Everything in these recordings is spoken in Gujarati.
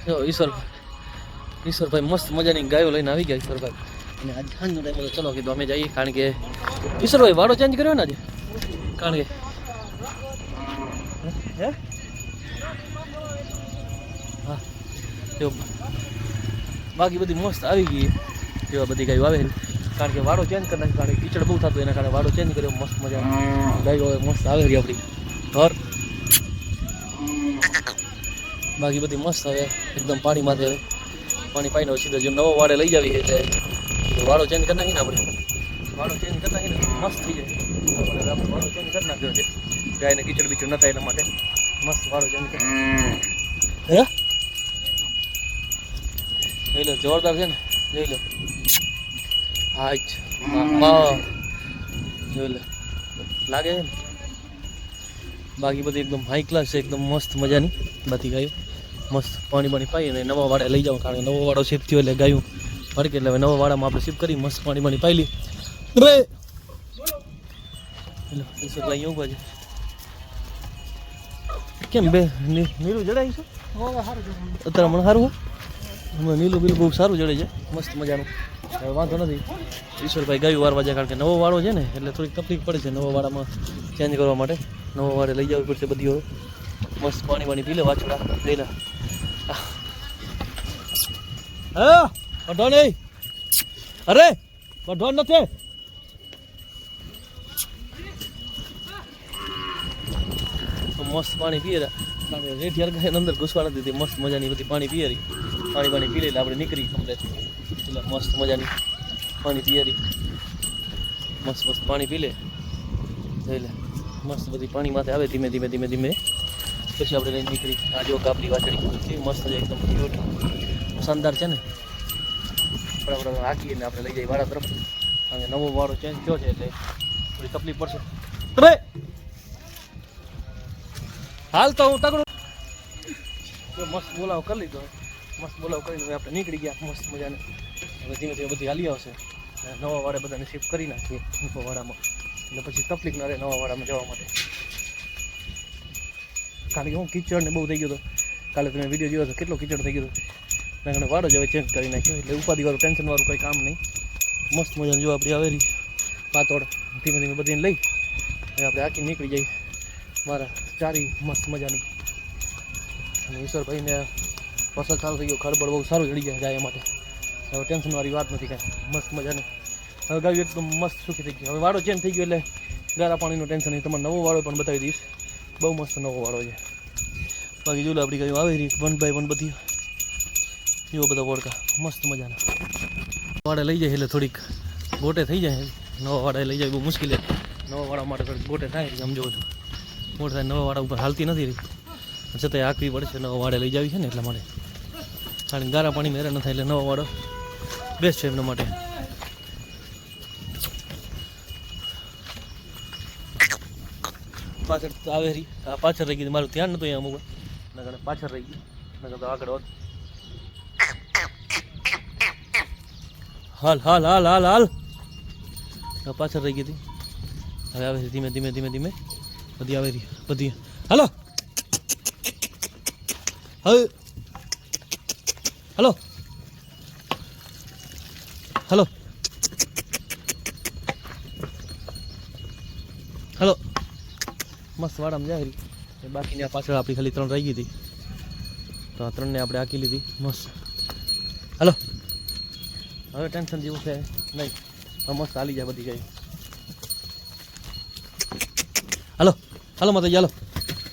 જો ઈશ્વરભાઈ મસ્ત મજાની ગાયો લઈને આવી ગયા ઈશ્વરભાઈ. અને આજ સાંજનો ટાઈમ હતો, ચલો કીધું અમે જઈએ, કારણ કે ઈશ્વરભાઈ વાળો ચેન્જ કર્યો ને આજે, કારણ કે હે હા જો બાકી બધી મસ્ત આવી ગઈ જેવા બધી ગાયો આવે, કારણ કે વાળો ચેન્જ કરી નાખ્યો, કારણ કે કીચડ બહુ થતું એના કારણે વાળો ચેન્જ કર્યો. મસ્ત મજા ગાયો હવે મસ્ત આવે રહી આપણી ઘર. બાકી બધી મસ્ત હવે એકદમ પાણીમાંથી હવે પાણી પાઈને સીધો જો નવો વાડે લઈ જાવી એટલે વાળો ચેન્જ કરી નાખીને આપણે વાળો ચેન્જ કરી નાખીને મસ્ત થઈ જાય. આપણે વાળો ચેન્જ કરી નાખ્યો છે, ગાયને કીચડ બીચડ ન થાય એના માટે મસ્ત વાળો ચેન્જ કરી. હે જોઈ લો જોરદાર છે ને, જોઈ લો હા જોઈ લો લાગે છે ને. બાકી બધી એકદમ હાઈ ક્લાસ છે, એકદમ મસ્ત મજાની બધી ગાયો મસ્ત પાણી પાણી પાઈ અને નવા વાડે લઈ જાઉં, કારણ કે નવો વાડો શિફ્ટ થયો એટલે ગાયું ભડકે એટલે હવે નવા વાડામાં આપણે શિફ્ટ કરી મસ્ત પાણી પાણી પાઈ લી. અહીંયા ઉભા છે કેમ બે નીલું જડાય છે અત્યારે મને સારું હોય, નીલું બીલું બહુ સારું જડે છે મસ્ત મજાનું. હવે વાંધો નથી, ઈશ્વરભાઈ ગાયું વારવા જાય, કારણ કે નવો વાળો છે ને એટલે થોડીક તકલીફ પડે છે નવા વાડામાં ચેન્જ કરવા માટે. નવા વાડે લઈ જવું પડશે બધી. હવે મસ્ત પાણી પાણી પી લે વાછડા લઈ લે. હા વઢો નહીં, અરે વઢો નથી. મસ્ત પાણી પીએ કારણ કે રેઠિયાર ગાય અંદર ઘૂસવા નથી, મસ્ત મજાની બધી પાણી પીએ રહી. પાણી પી લે એટલે આપણે નીકળી કમ્પ્લેટ, એટલે મસ્ત મજાની પાણી પીએ રહી. મસ્ત મસ્ત પાણી પી લે જોઈ લે, મસ્ત બધી પાણી માથે આવે ધીમે ધીમે ધીમે ધીમે પછી આપણે લઈને નીકળી. આ જો કાપડી વાછડી કેવી મસ્ત છે, એકદમ ક્યુટ શાનદાર છે ને. બરાબર હાકીને આપણે લઈ જઈએ વાડા તરફ, કારણ કે નવો વાળો ચેન્જ થયો છે એટલે થોડી તકલીફ પડશે. તમે હાલ તો હું તકડું મસ્ત બોલાવો કરી લીધો, મસ્ત બોલાવો કરીને હવે આપણે નીકળી ગયા મસ્ત મજાને. હવે ધીમે ધીમે બધી હાલી આવશે, નવા વાડે બધાને શિફ્ટ કરી નાખીએ નવા વાડામાં, એટલે પછી તકલીફ ના રહે નવા વાડામાં જવા માટે. કારણ કે હું કીચડ ને બહુ થઈ ગયો હતો, કાલે તમે વિડીયો જોયો હતો કેટલો કીચડ થઈ ગયો હતો, એના કારણે વાડો જ હવે ચેન્જ કરી નાખ્યો, એટલે ઉપાધિવાળું ટેન્શનવાળું કંઈ કામ નહીં. મસ્ત મજાને જો આપણી આવેલી પાતોડ ધીમે ધીમે બધીને લઈ હવે આપણે આખી નીકળી જઈએ મારા ચારી મસ્ત મજાની. અને ઈશ્વરભાઈને વરસાદ ચાલુ થઈ ગયો, ખરબડ બહુ સારું ચડી જાય ગાય માટે, હવે ટેન્શનવાળી વાત નથી કાંઈ. મસ્ત મજાને હવે ગાયું એકદમ મસ્ત સુખી થઈ ગયું. હવે વાડો ચેન્જ થઈ ગયો એટલે ગારા પાણીનું ટેન્શન નહીં. તમારે નવો વાડો પણ બતાવી દઈશ, બહુ મસ્ત નવો વાળો છે. બાકી જોઈ લો આપણી ગાયો આવી રહી 1 બાય 1 બધી એવો બધા વોડકા મસ્ત મજાના. વાડે લઈ જાય એટલે થોડીક ગોટે થઈ જાય, નવા વાડે લઈ જાય બહુ મુશ્કેલ છે. નવા વાડા માટે થોડીક ગોટે થાય સમજો છો, ગોટ થાય નવા વાડા ઉપર હાલતી નથી રહી, છતાંય આંકવી પડશે નવા વાડે લઈ જાવી છે ને એટલા માટે. કારણ કે ગારા પાણીમાં હેરાન ન થાય એટલે નવા વાડો બેસ્ટ છે એમના માટે. પાછળ આવે રહી, આ પાછળ રહી ગઈ, મારું ધ્યાન નહોતું અહીંયા અમુક એના કારણે પાછળ રહી ગઈ, નકર તો આગળ હોત. હાલ હાલ હાલ હાલ હાલ પાછળ રહી ગઈ હતી, હવે આવે છે ધીમે ધીમે ધીમે ધીમે બધી આવે રહી બધી. હાલો હવે હલો હલો હલો મસ્ત વાડામાં જાય રહી. બાકીની આ પાછળ આપણી ખાલી 3 રહી ગઈ હતી, તો આ 3ને આપણે આંકી લીધી મસ્ત. હલો હવે ટેન્શન જેવું છે નહીં, મસ્ત હાલી જાય બધી ગઈ. હલો હલો માતાજી હાલો.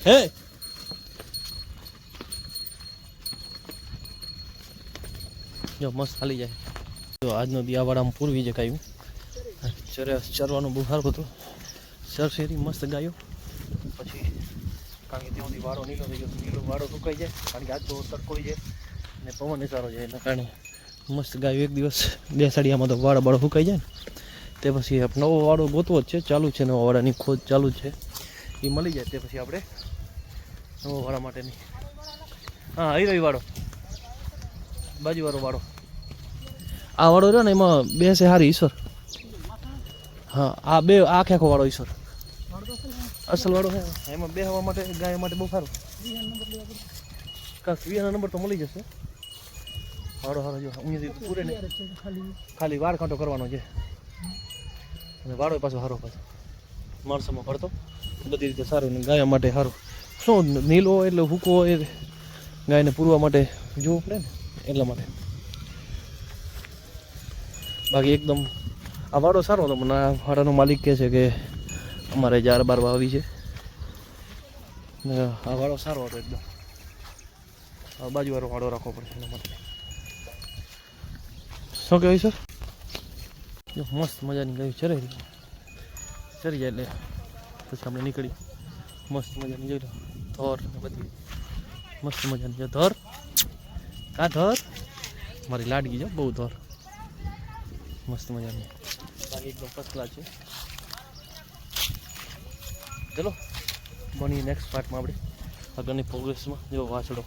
હે જો મસ્ત હાલી જાય. જો આજનો દી આ વાડામાં પૂરવી છે ગાયું, ચરવાનું બહુ સારું હતું, સરસેરી મસ્ત ગાયો. પછી કારણ કે ત્યાંથી વાડો નીલો થઈ ગયો, નીલો વાડો સુકાઈ જાય, કારણ કે આજ તો તડકોઈ જાય ને પવન સારો જાય, એના કારણે મસ્ત ગાયો એક દિવસ બેસાડીયામાં તો વાડો સુકાઈ જાય ને તે પછી નવો વાડો ગોતવો જ છે, ચાલુ છે નવા વાડાની ખોજ ચાલુ જ છે. એ મળી જાય તે પછી આપણે નવો વાડા માટેની હા આવી રહ્યો વાડો બાજુવાળો વાડો આ વાડો રહ્યો ને એમાં બેસે સારી ઈશ્વર. હા આ બે આખે આખો વાડો ઈશ્વર અસલ વાળો છે, એમાં બેહવા માટે ગાય માટે બહુ સારું. કાંક વીઆનો નંબર તો મળી જશે. હારો હારો જો અહીંયાથી પૂરે ને ખાલી વાળ કાંટો કરવાનો છે અને વાળો પાછો સારો પાછો માણસોમાં ભરતો બધી રીતે સારું ને ગાય માટે સારું. શું નીલો હોય એટલે હૂકો હોય ગાયને પૂરવા માટે જોવું પડે ને એટલા માટે. બાકી એકદમ આ વાળો સારો હતો મને. આ વાડાનો માલિક કહે છે કે અમારે 11-12 આવી છે ને આ વાળો સારો હતો એકદમ. આ બાજુવાળો વાળો રાખવો પડશે એના માટે. શું કહેવાય સર? જો મસ્ત મજાની ગાયું ચરી જાય એટલે પછી આપણે નીકળી. મસ્ત મજાની જોઈ લો ધોર બધી મસ્ત મજાની જો ધોર. કા ધોર મારી લાડકી જો બહુ ધોર મસ્ત મજાની. બાકી એકદમ ફર્સ્ટ ક્લાસ છે. ચલો બની નેક્સ્ટ પાર્ટમાં આપણે આગળની પ્રોગ્રેસમાં જો વાછડો